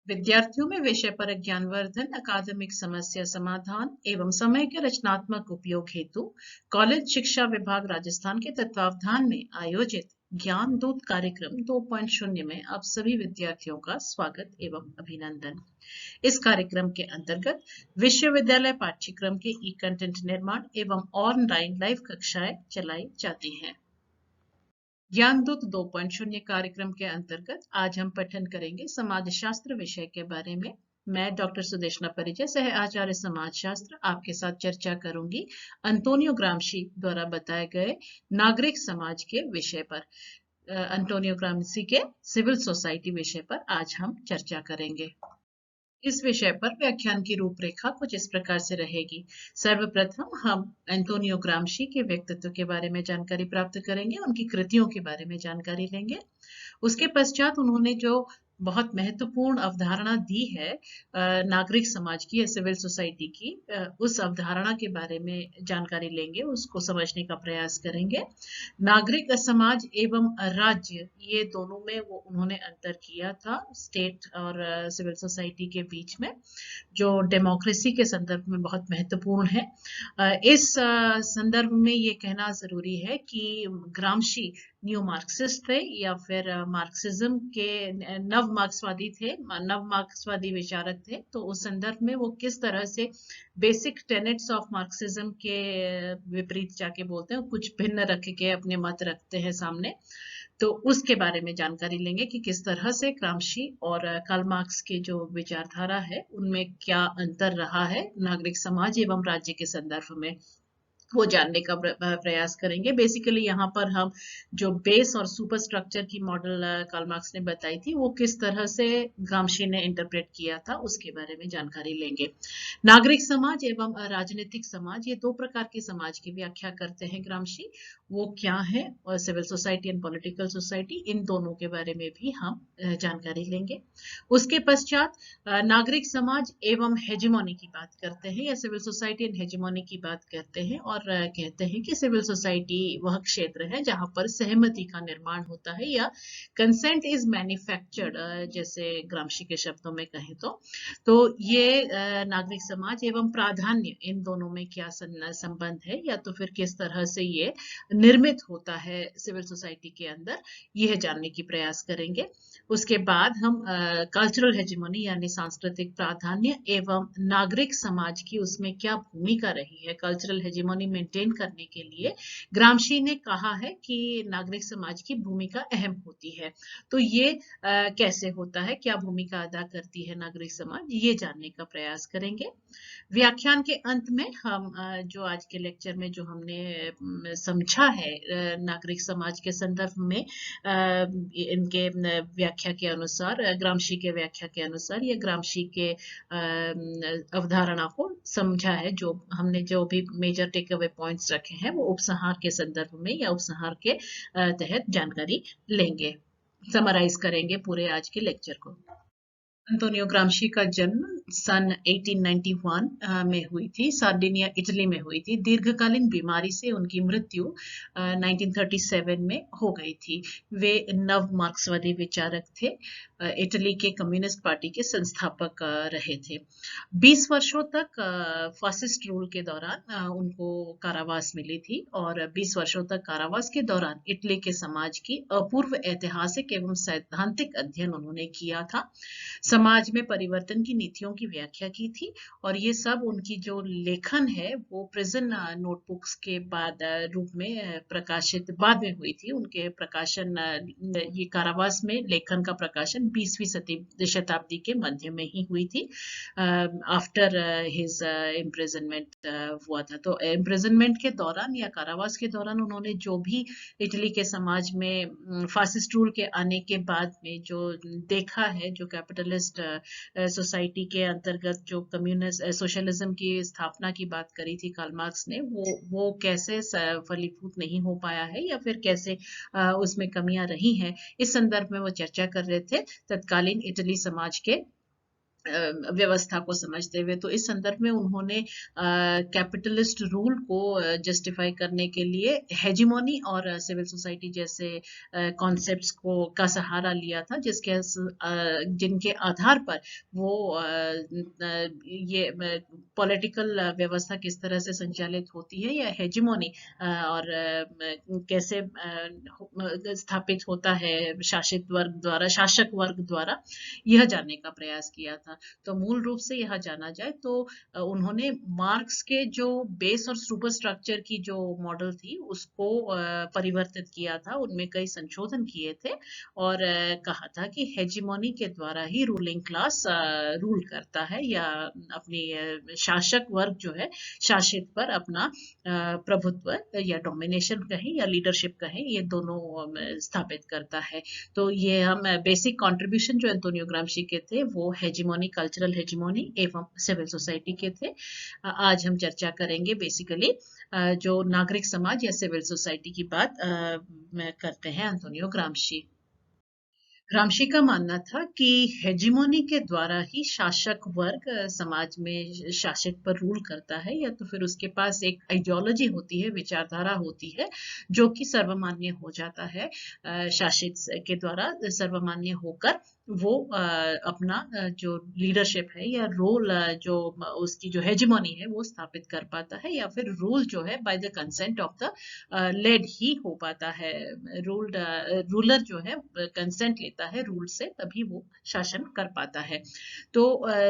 विद्यार्थियों में विषय पर ज्ञानवर्धन, अकादमिक समस्या समाधान एवं समय के रचनात्मक उपयोग हेतु कॉलेज शिक्षा विभाग राजस्थान के तत्वावधान में आयोजित ज्ञान दूत कार्यक्रम 2.0 में आप सभी विद्यार्थियों का स्वागत एवं अभिनंदन। इस कार्यक्रम के अंतर्गत विश्वविद्यालय पाठ्यक्रम के ई कंटेंट निर्माण एवं ऑनलाइन लाइव कक्षाएं चलाई जाती हैं। ज्ञानदूत 2.0 कार्यक्रम के अंतर्गत आज हम पठन करेंगे समाज शास्त्र विषय के बारे में। मैं डॉक्टर सुदेशना परिचय, सह आचार्य समाज शास्त्र, आपके साथ चर्चा करूंगी अंतोनियो ग्राम्शी द्वारा बताए गए नागरिक समाज के विषय पर। अंतोनियो ग्राम्शी के सिविल सोसाइटी विषय पर आज हम चर्चा करेंगे। इस विषय पर व्याख्यान की रूपरेखा कुछ इस प्रकार से रहेगी। सर्वप्रथम हम एंटोनियो ग्राम्शी के व्यक्तित्व के बारे में जानकारी प्राप्त करेंगे, उनकी कृतियों के बारे में जानकारी लेंगे। उसके पश्चात उन्होंने जो बहुत महत्वपूर्ण अवधारणा दी है नागरिक समाज की या सिविल सोसाइटी की, उस अवधारणा के बारे में जानकारी लेंगे, उसको समझने का प्रयास करेंगे। नागरिक समाज एवं राज्य, ये दोनों में वो उन्होंने अंतर किया था स्टेट और सिविल सोसाइटी के बीच में, जो डेमोक्रेसी के संदर्भ में बहुत महत्वपूर्ण है। इस संदर्भ में ये कहना जरूरी है कि ग्राम्शी न्यू मार्क्सिस्ट थे या फिर मार्क्सिज्म के नव मार्क्सवादी थे, नव मार्क्सवादी विचारक थे। तो उस संदर्भ में वो किस तरह से बेसिक टेनेट्स ऑफ मार्क्सिज्म के विपरीत जाके बोलते हैं, कुछ भिन्न रख के अपने मत रखते हैं सामने। तो उसके बारे में जानकारी लेंगे कि किस तरह से ग्राम्शी और कार्ल मार्क्स के जो विचारधारा है उनमें क्या अंतर रहा है नागरिक समाज एवं राज्य के संदर्भ में, वो जानने का प्रयास करेंगे। बेसिकली यहाँ पर हम जो बेस और सुपर स्ट्रक्चर की मॉडल कार्ल मार्क्स ने बताई थी, वो किस तरह से ग्राम्शी ने इंटरप्रेट किया था, उसके बारे में जानकारी लेंगे। नागरिक समाज एवं राजनीतिक समाज, ये दो प्रकार के समाज की व्याख्या करते हैं ग्राम्शी। वो क्या है, और civil society and political society, इन दोनों के बारे में भी हम जानकारी लेंगे। उसके पश्चात नागरिक समाज एवं हेजेमोनी की बात करते हैं या सिविल सोसाइटी एंड हेजेमोनी की बात करते हैं, और कहते हैं कि सिविल सोसाइटी वह क्षेत्र है जहां पर सहमति का निर्माण होता है या कंसेंट इज मैन्युफैक्चर्ड, जैसे ग्राम्शी के शब्दों में कहें तो ये नागरिक समाज एवं प्राधान्य, इन दोनों में क्या संबंध है या तो फिर किस तरह से ये निर्मित होता है सिविल सोसाइटी के अंदर, यह जानने की प्रयास करेंगे। उसके बाद हम कल्चरल हेजेमोनी यानी सांस्कृतिक प्राधान्य एवं नागरिक समाज की उसमें क्या भूमिका रही है, कल्चरल हेजेमोनी मेंटेन करने के लिए ग्राम्शी ने कहा है कि नागरिक समाज की भूमिका अहम होती है। तो ये कैसे होता है, क्या भूमिका अदा करती है नागरिक समाज, ये जानने का प्रयास करेंगे। व्याख्यान के अंत में हम जो आज के लेक्चर में जो हमने समझा है नागरिक समाज के संदर्भ में, इनके व्याख्या के अनुसार, ग्राम्शी के व्याख्या के अनुसार या ग्राम्शी के अवधारणा को समझा है, जो हमने जो भी मेजर टेक अवे पॉइंट्स रखे हैं वो उपसंहार के संदर्भ में या उपसंहार के तहत जानकारी लेंगे, समराइज करेंगे पूरे आज के लेक्चर को। अंतोनियो ग्राम्शी का जन्म सन 1891 में हुई थी, सार्डिनिया इटली में हुई थी। दीर्घकालीन बीमारी से उनकी मृत्यु 1937 में हो गई थी। वे नव मार्क्सवादी विचारक थे, इटली के कम्युनिस्ट पार्टी के संस्थापक रहे थे। 20 वर्षों तक फासिस्ट रूल के दौरान उनको कारावास मिली थी, और 20 वर्षों तक कारावास के दौरान इटली के समाज की अपूर्व ऐतिहासिक एवं सैद्धांतिक अध्ययन उन्होंने किया था। समाज में परिवर्तन की नीतियों की व्याख्या की थी, और ये सब उनकी जो लेखन है वो प्रिजन नोटबुक्स के बाद रूप में प्रकाशित बाद में हुई थी। उनके प्रकाशन, ये कारावास में लेखन का प्रकाशन 20वीं शताब्दी के मध्य में ही हुई थी, आफ्टर हिज इम्प्रिजनमेंट हुआ था। तो इम्प्रिजनमेंट के दौरान या कारावास के दौरान उन्होंने जो भी इटली के समाज में फासिस्ट रूल के आने के बाद में जो देखा है, जो कैपिटलिस्ट सोसाइटी के अंतर्गत जो कम्युनिस्ट सोशलिज्म की स्थापना की बात करी थी कार्ल मार्क्स ने, वो कैसे फलीभूत नहीं हो पाया है या फिर कैसे उसमें कमियां रही हैं, इस संदर्भ में वो चर्चा कर रहे थे तत्कालीन इटली समाज के व्यवस्था को समझते हुए। तो इस संदर्भ में उन्होंने कैपिटलिस्ट रूल को जस्टिफाई करने के लिए हेजिमोनी और सिविल सोसाइटी जैसे कॉन्सेप्ट्स को का सहारा लिया था, जिनके आधार पर वो ये पॉलिटिकल व्यवस्था किस तरह से संचालित होती है या हेजिमोनी और कैसे स्थापित होता है शासक वर्ग द्वारा, यह जानने का प्रयास किया था। तो मूल रूप से यह जाना जाए तो उन्होंने मार्क्स के जो बेस और सुपर स्ट्रक्चर की जो मॉडल थी उसको परिवर्तित किया था, उनमें कई संशोधन किए थे और कहा था कि हेजिमोनी के द्वारा ही रूलिंग क्लास रूल करता है या अपनी शासक वर्ग जो है शासित पर अपना प्रभुत्व या डोमिनेशन कहें या लीडरशिप कहें, ये दोनों स्थापित करता है। तो ये हम बेसिक कंट्रीब्यूशन जो एंटोनियो ग्राम्शी के थे वो हेजिमोनी, कल्चरल हेजिमोनी एवं सिविल सोसाइटी के थे। आज हम चर्चा करेंगे बेसिकली जो नागरिक समाज या सिविल सोसाइटी की बात करते हैं एंटोनियो ग्राम्शी। ग्राम्शी का मानना था कि हेजिमोनी के द्वारा ही शासक वर्ग समाज में शासित पर रूल करता है, या तो फिर उसके पास एक आइडियोलॉजी होती है, विचारधारा होती है जो कि सर्वमान्य हो जाता है, शासित के द्वारा सर्वमान्य होकर वो अपना जो लीडरशिप है या रोल जो उसकी जो हेजिमोनी है वो स्थापित कर पाता है, या फिर रूल जो है by the consent of the led ही हो पाता है। रूलर जो है कंसेंट लेता है रूल से, तभी वो शासन कर पाता है। तो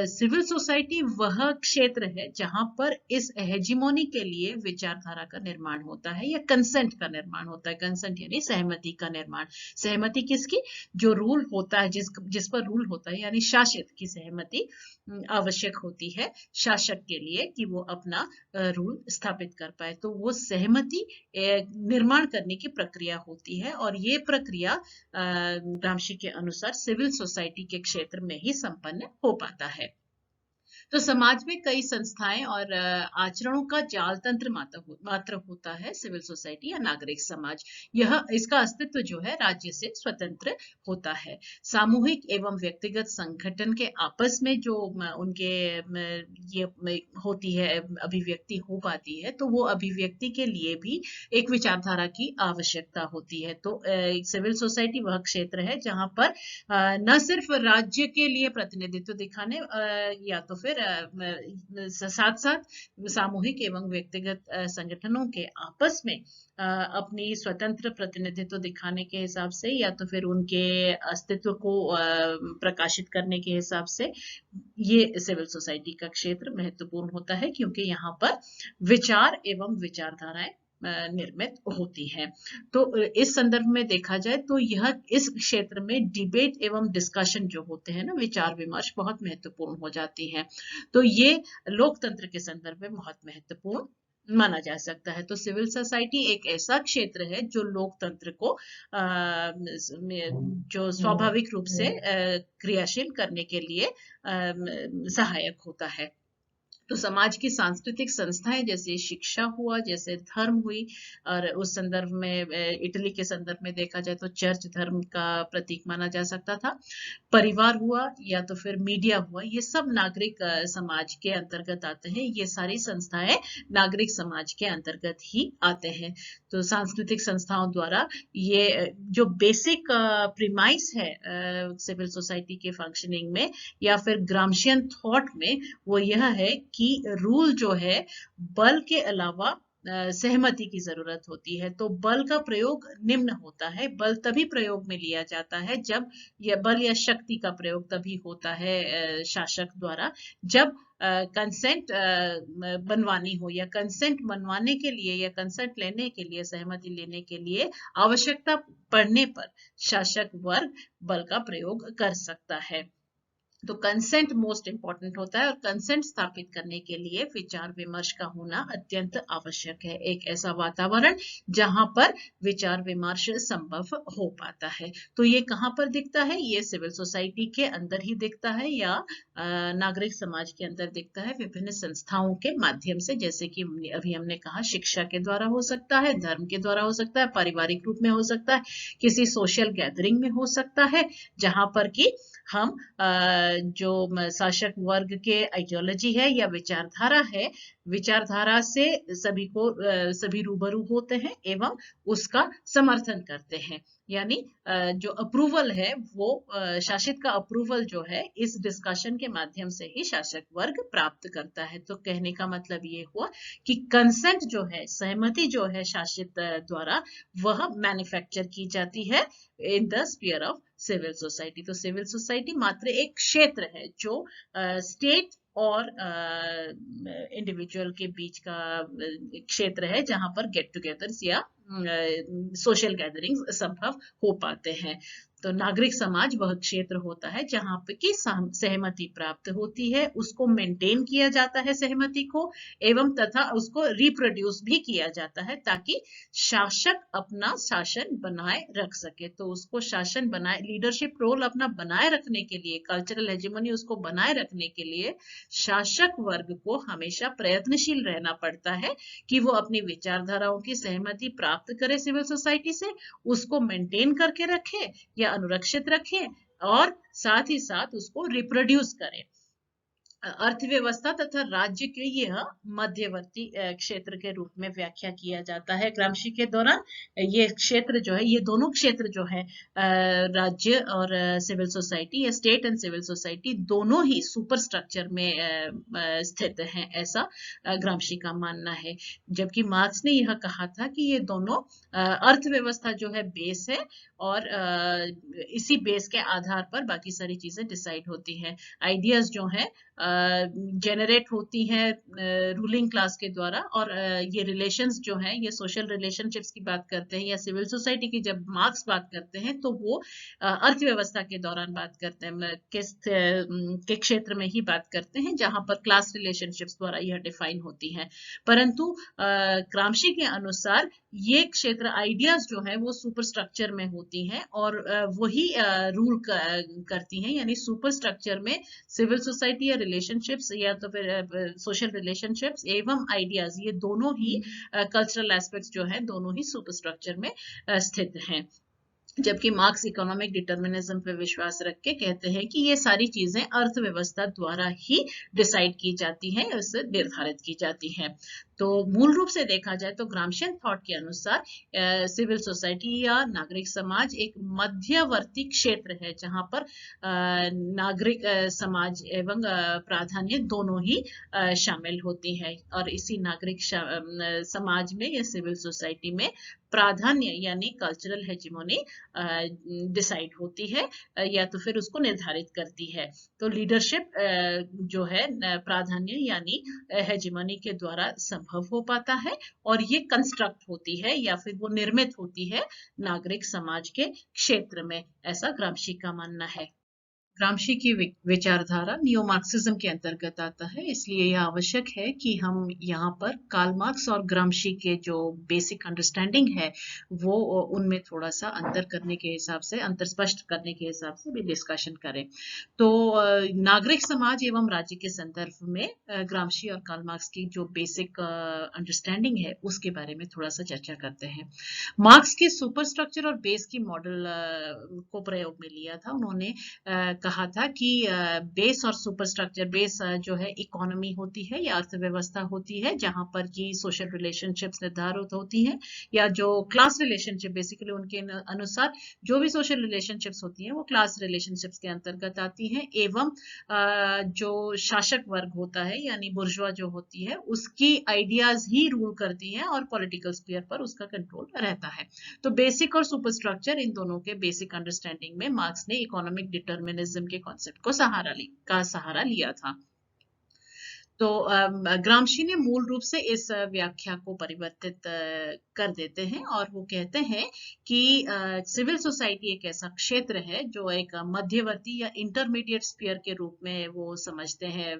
सिविल सोसाइटी वह क्षेत्र है जहां पर इस हेजिमोनी के लिए विचारधारा का निर्माण होता है या कंसेंट का निर्माण होता है। कंसेंट यानी सहमति का निर्माण। सहमति किसकी? जो रूल होता है, जिस पर रूल होता है, यानी शासित की सहमति आवश्यक होती है शासक के लिए कि वो अपना रूल स्थापित कर पाए। तो वो सहमति निर्माण करने की प्रक्रिया होती है और ये प्रक्रिया ग्राम्शी के अनुसार सिविल सोसाइटी के क्षेत्र में ही संपन्न हो पाता है। तो समाज में कई संस्थाएं और आचरणों का जाल तंत्र मात्र होता है सिविल सोसाइटी या नागरिक समाज। इसका अस्तित्व जो है राज्य से स्वतंत्र होता है। सामूहिक एवं व्यक्तिगत संगठन के आपस में जो उनके ये होती है, अभिव्यक्ति हो पाती है, तो वो अभिव्यक्ति के लिए भी एक विचारधारा की आवश्यकता होती है। तो सिविल सोसाइटी वह क्षेत्र है जहां पर न सिर्फ राज्य के लिए प्रतिनिधित्व दिखाने या तो फिर साथ साथ सामूहिक एवं व्यक्तिगत संगठनों के आपस में अपनी स्वतंत्र प्रतिनिधित्व दिखाने के हिसाब से या तो फिर उनके अस्तित्व को प्रकाशित करने के हिसाब से ये सिविल सोसाइटी का क्षेत्र महत्वपूर्ण होता है, क्योंकि यहाँ पर विचार एवं विचारधाराएं निर्मित होती है। तो इस संदर्भ में देखा जाए तो यह इस क्षेत्र में डिबेट एवं डिस्कशन जो होते हैं ना, विचार विमर्श, बहुत महत्वपूर्ण हो जाती है। तो ये लोकतंत्र के संदर्भ में बहुत महत्वपूर्ण माना जा सकता है। तो सिविल सोसाइटी एक ऐसा क्षेत्र है जो लोकतंत्र को जो स्वाभाविक रूप से क्रियाशील करने के लिए सहायक होता है। तो समाज की सांस्कृतिक संस्थाएं जैसे शिक्षा हुआ, जैसे धर्म हुई, और उस संदर्भ में इटली के संदर्भ में देखा जाए तो चर्च धर्म का प्रतीक माना जा सकता था। परिवार हुआ या तो फिर मीडिया हुआ, ये सब नागरिक समाज के अंतर्गत आते हैं। ये सारी संस्थाएं नागरिक समाज के अंतर्गत ही आते हैं। तो सांस्कृतिक संस्थाओं द्वारा ये जो बेसिक प्रीमाइस है सिविल सोसाइटी के फंक्शनिंग में या फिर ग्राम्शियन थॉट में, वो यह है कि रूल जो है बल के अलावा सहमति की जरूरत होती है। तो बल का प्रयोग निम्न होता है। बल तभी प्रयोग में लिया जाता है जब यह बल या शक्ति का प्रयोग तभी होता है शासक द्वारा जब कंसेंट बनवानी हो या कंसेंट बनवाने के लिए या कंसेंट लेने के लिए, सहमति लेने के लिए आवश्यकता पड़ने पर शासक वर्ग बल का प्रयोग कर सकता है। तो कंसेंट मोस्ट इंपॉर्टेंट होता है और कंसेंट स्थापित करने के लिए विचार विमर्श का होना अत्यंत आवश्यक है। एक ऐसा वातावरण जहां पर विचार विमर्श संभव हो पाता है। तो ये कहां पर दिखता है? ये सिविल सोसाइटी के अंदर ही दिखता है या नागरिक समाज के अंदर दिखता है, विभिन्न संस्थाओं के माध्यम से, जैसे कि अभी हमने कहा शिक्षा के द्वारा हो सकता है, धर्म के द्वारा हो सकता है, पारिवारिक रूप में हो सकता है, किसी सोशल गैदरिंग में हो सकता है, जहां पर कि हम जो शासक वर्ग के आइडियोलॉजी है या विचारधारा है, विचारधारा से सभी रूबरू होते हैं एवं उसका समर्थन करते हैं। यानी जो अप्रूवल है वो शासित का अप्रूवल जो है इस डिस्कशन के माध्यम से ही शासक वर्ग प्राप्त करता है। तो कहने का मतलब ये हुआ कि कंसेंट जो है, सहमति जो है शासित द्वारा, वह मैन्युफैक्चर की जाती है in the sphere of civil society. तो सिविल सोसाइटी मात्र एक क्षेत्र है जो स्टेट और इंडिविजुअल के बीच का क्षेत्र है जहां पर गेट टुगेदर्स या सोशल गैदरिंग्स संभव हो पाते हैं। तो नागरिक समाज वह क्षेत्र होता है जहां पे की सहमति प्राप्त होती है, उसको मेंटेन किया जाता है सहमति को, एवं तथा उसको रिप्रोड्यूस भी किया जाता है ताकि शासक अपना शासन बनाए रख सके। तो उसको शासन बनाए, लीडरशिप रोल अपना बनाए रखने के लिए, कल्चरल हेजेमनी उसको बनाए रखने के लिए शासक वर्ग को हमेशा प्रयत्नशील रहना पड़ता है कि वो अपनी विचारधाराओं की सहमति प्राप्त करे सिविल सोसाइटी से, उसको मेंटेन करके रखे या अनुरक्षित रखें, और साथ ही साथ उसको रिप्रोड्यूस करें। अर्थव्यवस्था तथा राज्य के यह मध्यवर्ती क्षेत्र के रूप में व्याख्या किया जाता है ग्रामशी के दौरान। ये क्षेत्र जो है, ये दोनों क्षेत्र जो है, राज्य और सिविल सोसाइटी या स्टेट एंड सिविल सोसाइटी, दोनों ही सुपर स्ट्रक्चर में स्थित हैं, ऐसा ग्रामशी का मानना है। जबकि मार्क्स ने यह कहा था कि ये दोनों अर्थव्यवस्था जो है बेस है, और इसी बेस के आधार पर बाकी सारी चीजें डिसाइड होती हैं। आइडियाज जो है जनरेट होती हैं रूलिंग क्लास के द्वारा, और ये रिलेशंस जो हैं, ये सोशल रिलेशनशिप्स की बात करते हैं या सिविल सोसाइटी की जब मार्क्स बात करते हैं तो वो अर्थव्यवस्था के दौरान बात करते हैं, किस के क्षेत्र में ही बात करते हैं जहां पर क्लास रिलेशनशिप्स द्वारा यह डिफाइन होती हैं। परंतु ग्रामशी के अनुसार ये क्षेत्र, आइडियाज जो है वो सुपर स्ट्रक्चर में होती हैं और वही रूल करती हैं। यानी सुपर स्ट्रक्चर में सिविल सोसाइटी या रिलेशनशिप्स या तो फिर सोशल रिलेशनशिप्स एवं आइडियाज, ये दोनों ही कल्चरल एस्पेक्ट्स जो है दोनों ही सुपर स्ट्रक्चर में स्थित हैं। जबकि मार्क्स इकोनॉमिक डिटर्मिनिज्म पे विश्वास रख के कहते हैं कि ये सारी चीजें अर्थव्यवस्था द्वारा ही डिसाइड की जाती हैं, उससे निर्धारित की जाती हैं। तो मूल रूप से देखा जाए तो ग्रामशियन थॉट के अनुसार सिविल सोसाइटी या नागरिक समाज एक मध्यवर्ती क्षेत्र है जहां पर नागरिक समाज एवं प्राधान्य दोनों ही शामिल होती है। और इसी नागरिक समाज में या सिविल सोसाइटी में प्राधान्य यानी कल्चरल हेजिमोनी डिसाइड होती है या तो फिर उसको निर्धारित करती है। तो लीडरशिप जो है प्राधान्य यानी हेजिमोनी के द्वारा संभव हो पाता है, और ये कंस्ट्रक्ट होती है या फिर वो निर्मित होती है नागरिक समाज के क्षेत्र में, ऐसा ग्रामशी का मानना है। ग्रामशी की विचारधारा नियो मार्क्सिज्म के अंतर्गत आता है, इसलिए यह आवश्यक है कि हम यहाँ पर कार्ल मार्क्स और ग्रामशी के जो बेसिक अंडरस्टैंडिंग है वो उनमें थोड़ा सा अंतर करने के हिसाब से, अंतर स्पष्ट करने के हिसाब से भी डिस्कशन करें। तो नागरिक समाज एवं राज्य के संदर्भ में ग्रामशी और कार्ल मार्क्स की जो बेसिक अंडरस्टैंडिंग है उसके बारे में थोड़ा सा चर्चा करते हैं। मार्क्स के सुपर स्ट्रक्चर और बेस की मॉडल को प्रयोग में लिया था। उन्होंने कहा था कि बेस और सुपर स्ट्रक्चर, बेस जो है इकोनॉमी होती है या अर्थव्यवस्था होती है जहां पर की सोशल रिलेशनशिप्स निर्धारित होती हैं, या जो क्लास रिलेशनशिप, बेसिकली उनके अनुसार जो भी सोशल रिलेशनशिप्स होती हैं वो क्लास रिलेशनशिप्स के अंतर्गत आती हैं, एवं जो शासक वर्ग होता है यानी बुर्जुआ जो होती है उसकी आइडियाज ही रूल करती हैं और पॉलिटिकल स्फीयर पर उसका कंट्रोल रहता है। तो बेसिक और सुपर स्ट्रक्चर, इन दोनों के बेसिक अंडरस्टैंडिंग में मार्क्स ने इकोनॉमिक डिटर्मिनिज्म के कॉन्सेप्ट को सहारा लिया था। तो ग्रामशी ने मूल रूप से इस व्याख्या को परिवर्तित कर देते हैं और वो कहते हैं कि सिविल सोसाइटी एक ऐसा क्षेत्र है जो एक मध्यवर्ती या इंटरमीडिएट स्फीयर के रूप में वो समझते हैं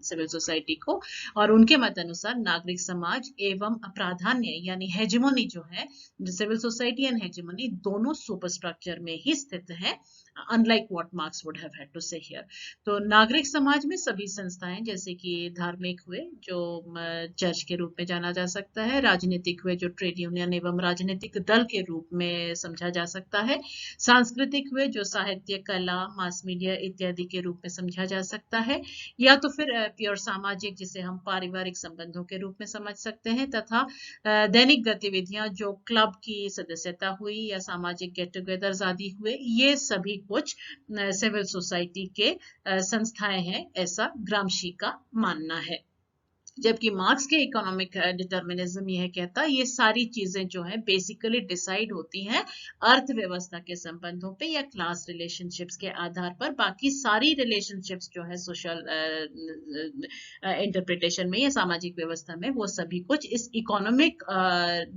सिविल सोसाइटी को, और उनके मत अनुसार नागरिक समाज एवं प्राधान्य यानी हेजिमोनी जो है, सिविल सोसाइटी एंड हेजिमोनी दोनों सुपर स्ट्रक्चर में ही स्थित है। unlike what Marx would have had to say here. तो नागरिक समाज में सभी संस्थाएं, जैसे कि धार्मिक हुए जो चर्च के रूप में जाना जा सकता है, राजनीतिक हुए जो ट्रेड यूनियन एवं राजनीतिक दल के रूप में समझा जा सकता है, सांस्कृतिक हुए जो साहित्य, कला, मास मीडिया इत्यादि के रूप में समझा जा सकता है, या तो फिर प्योर सामाजिक जिसे हम पारिवारिक संबंधों के रूप में समझ सकते हैं, तथा दैनिक गतिविधियां जो क्लब की सदस्यता हुई या सामाजिक गेट टुगेदर्स आदि हुए, ये सभी कुछ सिविल सोसाइटी के संस्थाएं हैं, ऐसा ग्रामशी का मानना है। जबकि मार्क्स के इकोनॉमिक डिटर्मिनिज्म यह कहता है ये सारी चीजें जो है बेसिकली डिसाइड होती हैं अर्थव्यवस्था के संबंधों पे या क्लास रिलेशनशिप्स के आधार पर। बाकी सारी रिलेशनशिप्स जो है सोशल इंटरप्रिटेशन में या सामाजिक व्यवस्था में, वो सभी कुछ इस इकोनॉमिक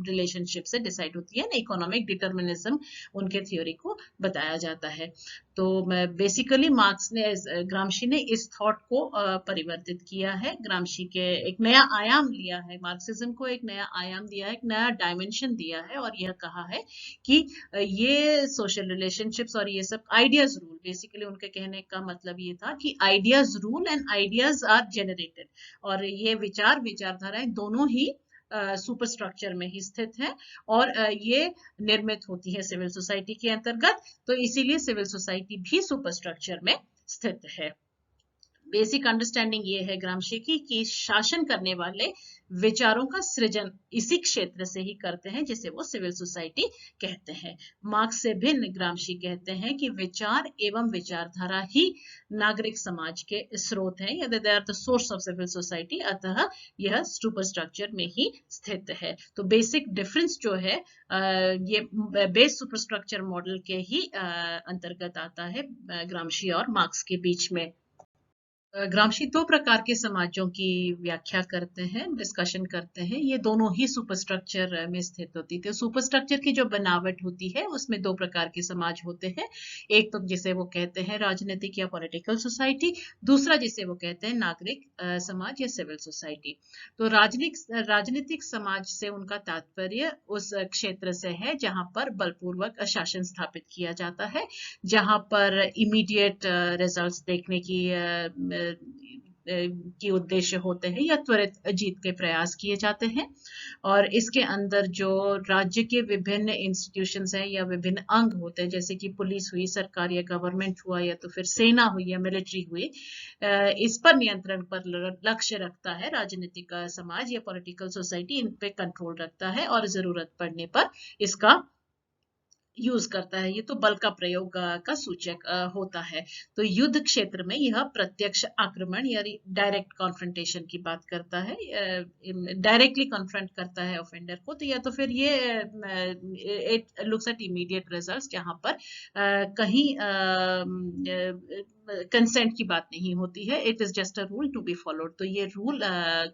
रिलेशनशिप से डिसाइड होती है ना। इकोनॉमिक डिटर्मिनिज्म उनके थ्योरी को बताया जाता है। तो बेसिकली मार्क्स ने, ग्रामशी ने इस थॉट को परिवर्तित किया है। ग्रामशी के एक नया आयाम लिया है, मार्क्सिज्म को एक नया आयाम दिया है, एक नया डायमेंशन दिया है, और यह कहा है कि ये सोशल रिलेशनशिप्स और ये सब आइडियाज रूल, बेसिकली उनके कहने का मतलब ये था कि ideas rule and ideas are generated, और ये विचारधाराएं दोनों ही सुपर स्ट्रक्चर में ही स्थित है और ये निर्मित होती है सिविल सोसाइटी के अंतर्गत। तो इसीलिए सिविल सोसाइटी भी सुपर स्ट्रक्चर में स्थित है। बेसिक अंडरस्टैंडिंग ये है ग्रामशी की कि शासन करने वाले विचारों का सृजन इसी क्षेत्र से ही करते हैं जिसे वो सिविल सोसाइटी कहते हैं। मार्क्स से भिन्न ग्रामशी कहते हैं कि विचार एवं विचारधारा ही नागरिक समाज के स्रोत हैं, या they are the source of civil society, अतः यह सुपर स्ट्रक्चर में ही स्थित है। तो बेसिक डिफरेंस जो है ये बेस सुपर स्ट्रक्चर मॉडल के ही अंतर्गत आता है ग्रामशी और मार्क्स के बीच में। ग्रामशी दो प्रकार के समाजों की व्याख्या करते हैं, डिस्कशन करते हैं। ये दोनों ही सुपर स्ट्रक्चर में स्थित होती थी। सुपर स्ट्रक्चर की जो बनावट होती है उसमें दो प्रकार के समाज होते हैं। एक तो जिसे वो कहते हैं राजनीतिक या पॉलिटिकल सोसाइटी, दूसरा जिसे वो कहते हैं नागरिक समाज या सिविल सोसाइटी। तो राजनीतिक समाज से उनका तात्पर्य उस क्षेत्र से है जहां पर बलपूर्वक शासन स्थापित किया जाता है, जहां पर इमीडिएट रिजल्ट्स देखने की उद्देश्य होते हैं या त्वरित जीत के प्रयास किए जाते हैं, और इसके अंदर जो राज्य के विभिन्न इंस्टीट्यूशंस हैं या विभिन्न अंग होते हैं, जैसे कि पुलिस हुई, सरकार या गवर्नमेंट हुआ, या तो फिर सेना हुई या मिलिट्री हुई, इस पर नियंत्रण पर लक्ष्य रखता है राजनीतिक समाज या पॉलिटिकल सोसाइटी। इन पे कंट्रोल रखता है और जरूरत पड़ने पर इसका यूज करता है। ये तो बल का प्रयोग का सूचक होता है। तो युद्ध क्षेत्र में यह प्रत्यक्ष आक्रमण यानी डायरेक्ट कॉन्फ्रंटेशन की बात करता है, डायरेक्टली कॉन्फ्रंट करता है ऑफेंडर को। तो या तो फिर ये it looks at immediate results, जहां पर कहीं कंसेंट की बात नहीं होती है, it is just a rule to be followed. तो ये रूल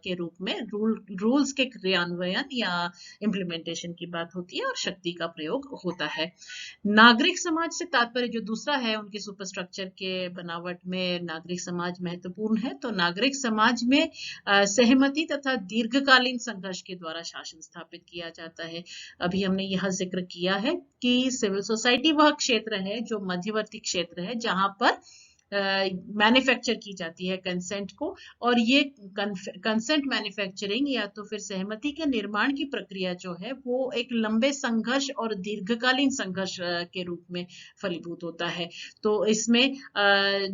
के रूप में रूल्स के क्रियान्वयन या इम्प्लीमेंटेशन की बात होती है और शक्ति का प्रयोग होता है। नागरिक समाज से तात्पर्य जो दूसरा है, उनके सुपर स्ट्रक्चर के बनावट में नागरिक समाज महत्वपूर्ण है। तो नागरिक समाज में सहमति तथा दीर्घकालीन संघर्ष के द्वारा शासन स्थापित किया जाता है। अभी हमने यह जिक्र किया है कि सिविल सोसाइटी वह क्षेत्र है जो मध्यवर्ती क्षेत्र है जहां पर मैन्युफैक्चर की जाती है कंसेंट को, और ये कंसेंट मैन्युफैक्चरिंग या तो फिर सहमति के निर्माण की प्रक्रिया जो है वो एक लंबे संघर्ष और दीर्घकालीन संघर्ष के रूप में फलीभूत होता है। तो इसमें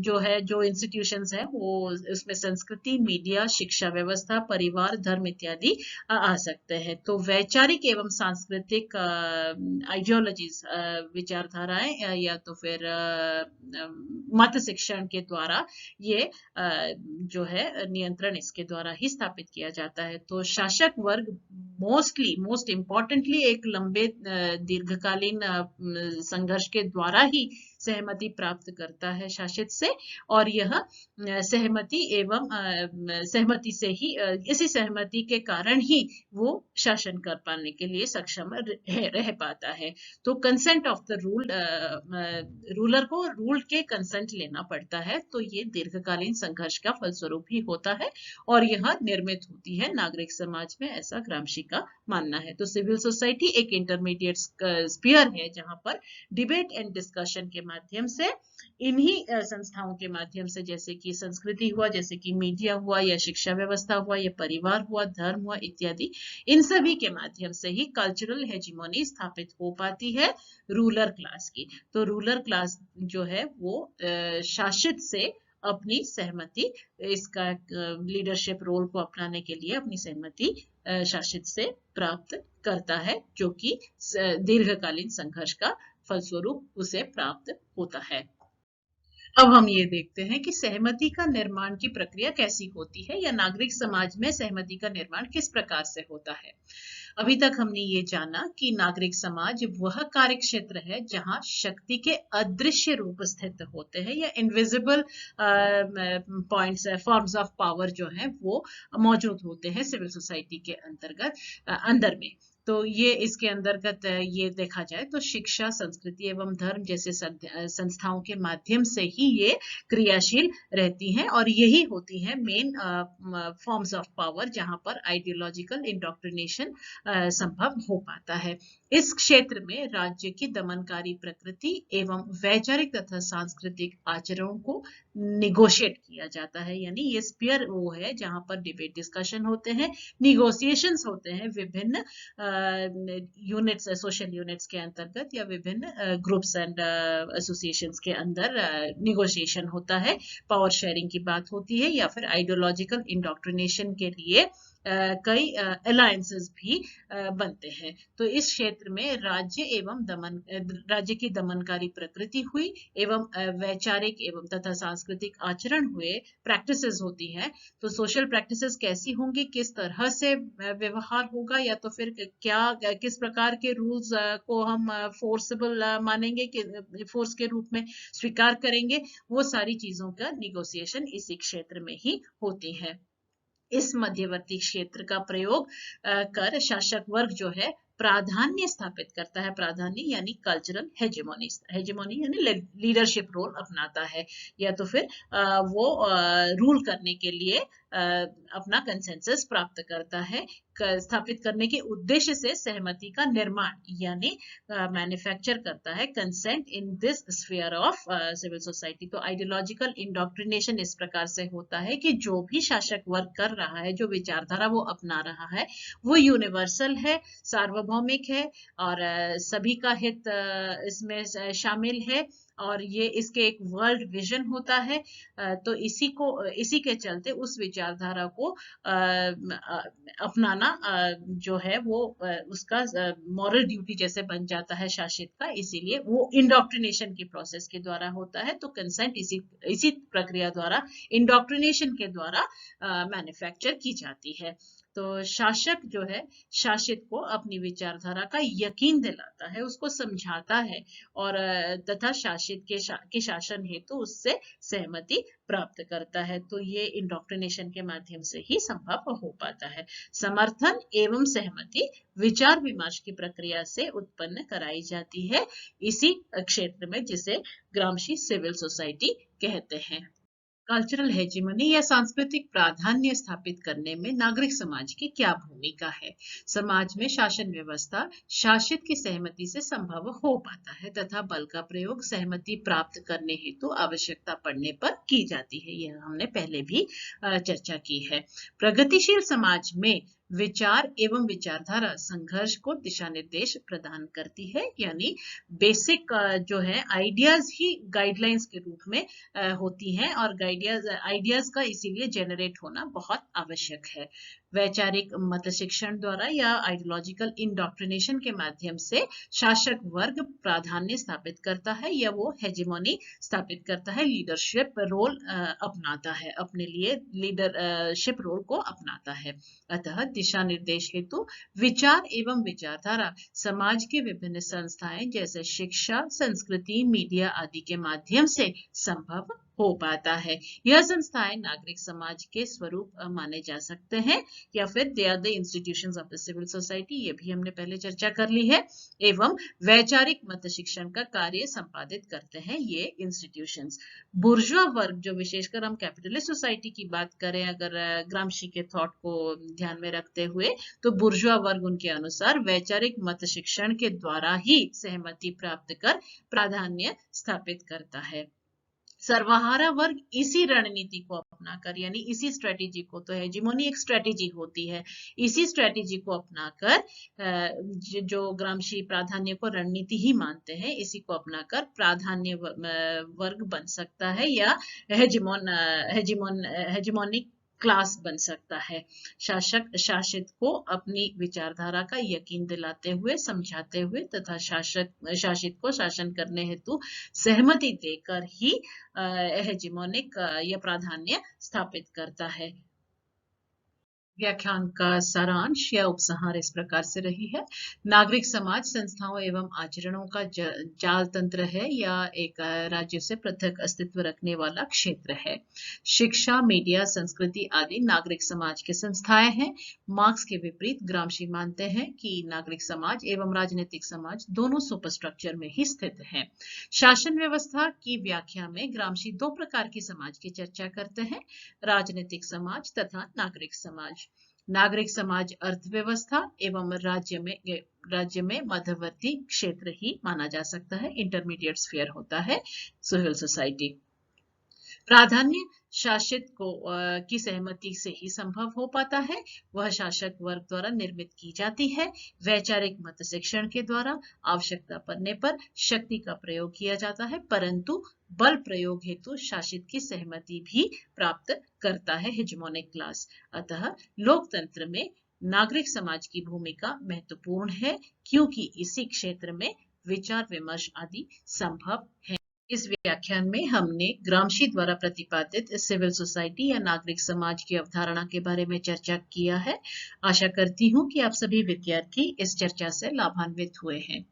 जो इंस्टीट्यूशंस है वो उसमें संस्कृति, मीडिया, शिक्षा व्यवस्था, परिवार, धर्म इत्यादि आ सकते हैं। तो वैचारिक एवं सांस्कृतिक आइडियोलॉजीज, विचारधाराएं या तो फिर मत शिक्षा के द्वारा ये जो है नियंत्रण इसके द्वारा ही स्थापित किया जाता है। तो शासक वर्ग मोस्ट इम्पोर्टेंटली एक लंबे दीर्घकालीन संघर्ष के द्वारा ही सहमति प्राप्त करता है शासित से, और यह सहमति से ही, इसी सहमति के कारण ही वो शासन कर पाने के लिए सक्षम रह पाता है। तो कंसेंट ऑफ द रूलर को रूल के कंसेंट लेना पड़ता है। तो ये दीर्घकालीन संघर्ष का फलस्वरूप ही होता है और यह निर्मित होती है नागरिक समाज में, ऐसा ग्रामशी का मानना है। तो सिविल सोसाइटी एक इंटरमीडिएट स्फीयर है जहां पर डिबेट एंड डिस्कशन के माध्यम से, इन्हीं संस्थाओं के माध्यम से, जैसे कि संस्कृति हुआ, जैसे कि मीडिया हुआ, या शिक्षा व्यवस्था हुआ, या परिवार हुआ, धर्म हुआ इत्यादि, इन सभी के माध्यम से ही कल्चरल हेजिमोनी स्थापित हो पाती है रूलर क्लास की। तो रूलर क्लास जो है वो शासित से अपनी सहमति, इसका लीडरशिप रोल को अपनाने के लिए अपनी सहमति शासित से प्राप्त करता है, जो कि दीर्घकालीन संघर्ष का फलस्वरूप उसे प्राप्त होता है। अब हम ये देखते हैं कि सहमति का निर्माण की प्रक्रिया कैसी होती है, या नागरिक समाज में सहमति का निर्माण किस प्रकार से होता है। अभी तक हमने ये जाना कि नागरिक समाज वह कार्य क्षेत्र है जहां शक्ति के अदृश्य रूप स्थित होते हैं, या invisible points, forms of power जो हैं वो मौजूद होते हैं सिविल सोसाइटी के अंदर में। तो ये इसके अंतर्गत ये देखा जाए तो शिक्षा, संस्कृति एवं धर्म जैसे संस्थाओं के माध्यम से ही ये क्रियाशील रहती हैं, और यही होती है मेन फॉर्म्स ऑफ पावर जहां पर आइडियोलॉजिकल इंडोक्ट्रिनेशन संभव हो पाता है। इस क्षेत्र में राज्य की दमनकारी प्रकृति एवं वैचारिक तथा सांस्कृतिक आचरणों को निगोशिएट किया जाता है, यानी ये स्पीयर वो है जहां पर डिबेट डिस्कशन होते हैं, निगोशिएशंस होते हैं विभिन्न यूनिट्स, सोशल यूनिट्स के अंतर्गत, या विभिन्न ग्रुप्स एंड एसोसिएशंस के अंदर निगोशिएशन होता है, पावर शेयरिंग की बात होती है, या फिर आइडियोलॉजिकल इंडोक्ट्रिनेशन के लिए कई अलायंसेस भी बनते हैं। तो इस क्षेत्र में राज्य की दमनकारी प्रकृति हुई एवं वैचारिक एवं तथा सांस्कृतिक आचरण हुए, प्रैक्टिसेस होती हैं। तो सोशल प्रैक्टिसेस कैसी होंगी, किस तरह से व्यवहार होगा, या तो फिर किस प्रकार के रूल्स को हम फोर्सेबल मानेंगे, कि फोर्स के रूप में स्वीकार करेंगे, वो सारी चीजों का निगोशिएशन इसी क्षेत्र में ही होती है। इस मध्यवर्ती क्षेत्र का प्रयोग कर शासक वर्ग जो है प्राधान्य स्थापित करता है, प्राधान्य यानी कल्चरल हेजेमोनी यानी लीडरशिप रोल अपनाता है, या तो फिर वो रूल करने के लिए अपना कंसेंसस प्राप्त करता है, स्थापित करने के उद्देश्य से सहमति का निर्माण यानी मैन्युफैक्चर करता है consent in this sphere of civil society. तो आइडियोलॉजिकल इंडोक्ट्रिनेशन इस प्रकार से होता है कि जो भी शासक वर्ग कर रहा है, जो विचारधारा वो अपना रहा है, वो यूनिवर्सल है, सार्वभौमिक है, और सभी का हित इसमें शामिल है, और ये इसके एक वर्ल्ड विजन होता है। तो इसी के चलते उस विचारधारा को अपनाना जो है वो उसका मॉरल ड्यूटी जैसे बन जाता है शासित का, इसीलिए वो इंडोक्ट्रिनेशन की प्रोसेस के द्वारा होता है। तो कंसेंट इसी प्रक्रिया द्वारा, इंडोक्ट्रिनेशन के द्वारा मैन्युफैक्चर की जाती है। तो शासक जो है शासित को अपनी विचारधारा का यकीन दिलाता है, उसको समझाता है, और तथा शासित के शासन हेतु उससे सहमति प्राप्त करता है। तो ये इंडोक्ट्रिनेशन के माध्यम से ही संभव हो पाता है। समर्थन एवं सहमति विचार विमर्श की प्रक्रिया से उत्पन्न कराई जाती है इसी क्षेत्र में, जिसे ग्रामशी सिविल सोसाइटी कहते हैं। कल्चरल हेजिमनी या सांस्कृतिक प्राधान्य स्थापित करने में नागरिक समाज की क्या भूमिका है। समाज में शासन व्यवस्था शासित की सहमति से संभव हो पाता है तथा बल का प्रयोग सहमति प्राप्त करने हेतु आवश्यकता पड़ने पर की जाती है। यह हमने पहले भी चर्चा की है। प्रगतिशील समाज में विचार एवं विचारधारा संघर्ष को दिशा निर्देश प्रदान करती है, यानी बेसिक जो है आइडियाज ही गाइडलाइंस के रूप में होती हैं, और आइडियाज का इसीलिए जनरेट होना बहुत आवश्यक है। वैचारिक मत शिक्षण द्वारा या आइडियोलॉजिकल इंडोक्ट्रिनेशन के माध्यम से शासक वर्ग प्राधान्य स्थापित करता है, या वो हेजिमोनी स्थापित करता है, लीडरशिप रोल अपनाता है, अपने लिए लीडरशिप रोल को अपनाता है। अतः दिशा निर्देश हेतु विचार एवं विचारधारा समाज के विभिन्न संस्थाएं जैसे शिक्षा, संस्कृति, मीडिया आदि के माध्यम से संभव हो पाता है। यह संस्थाएं नागरिक समाज के स्वरूप माने जा सकते हैं या फिर they are the institutions of the civil society, ये भी हमने पहले चर्चा कर ली है, एवं वैचारिक मत शिक्षण का कार्य संपादित करते हैं ये इंस्टीट्यूशंस। बुर्जुआ वर्ग, जो विशेषकर हम कैपिटलिस्ट सोसाइटी की बात करें अगर ग्रामशी के थॉट को ध्यान में रखते हुए, तो बुर्जुआ वर्ग उनके अनुसार वैचारिक मत शिक्षण के द्वारा ही सहमति प्राप्त कर प्राधान्य स्थापित करता है। सर्वहारा वर्ग इसी रणनीति को अपनाकर, यानी इसी स्ट्रेटेजी को, तो हेजिमोनी एक स्ट्रेटेजी होती है, इसी स्ट्रेटेजी को अपनाकर जो ग्रामशी प्राधान्य को रणनीति ही मानते हैं, इसी को अपनाकर प्राधान्य वर्ग बन सकता है या हेजिमोनिक क्लास बन सकता है। शासक शासित को अपनी विचारधारा का यकीन दिलाते हुए, समझाते हुए तथा शासित को शासन करने हेतु सहमति देकर ही हेजिमोनिक या प्राधान्य स्थापित करता है। व्याख्यान का सारांश या उपसंहार इस प्रकार से रही है। नागरिक समाज संस्थाओं एवं आचरणों का जाल तंत्र है या एक राज्य से पृथक अस्तित्व रखने वाला क्षेत्र है। शिक्षा, मीडिया, संस्कृति आदि नागरिक समाज के संस्थाएं हैं। मार्क्स के विपरीत ग्रामशी मानते हैं कि नागरिक समाज एवं राजनीतिक समाज दोनों सुपरस्ट्रक्चर में ही स्थित हैं। शासन व्यवस्था की व्याख्या में ग्रामशी दो प्रकार की समाज की चर्चा करते हैं, राजनीतिक समाज तथा नागरिक समाज। नागरिक समाज अर्थव्यवस्था एवं राज्य में मध्यवर्ती क्षेत्र ही माना जा सकता है, इंटरमीडिएट स्फीयर होता है सिविल सोसाइटी। प्राधान्य शासित की सहमति से ही संभव हो पाता है, वह शासक वर्ग द्वारा निर्मित की जाती है। वैचारिक मत शिक्षण के द्वारा आवश्यकता पड़ने पर शक्ति का प्रयोग किया जाता है, परंतु बल प्रयोग हेतु शासित की सहमति भी प्राप्त करता है हेजिमोनिक क्लास। अतः लोकतंत्र में नागरिक समाज की भूमिका महत्वपूर्ण है, क्योंकि इसी क्षेत्र में विचार विमर्श आदि संभव है। इस व्याख्यान में हमने ग्रामशी द्वारा प्रतिपादित सिविल सोसाइटी या नागरिक समाज की अवधारणा के बारे में चर्चा किया है। आशा करती हूँ कि आप सभी विद्यार्थी इस चर्चा से लाभान्वित हुए हैं।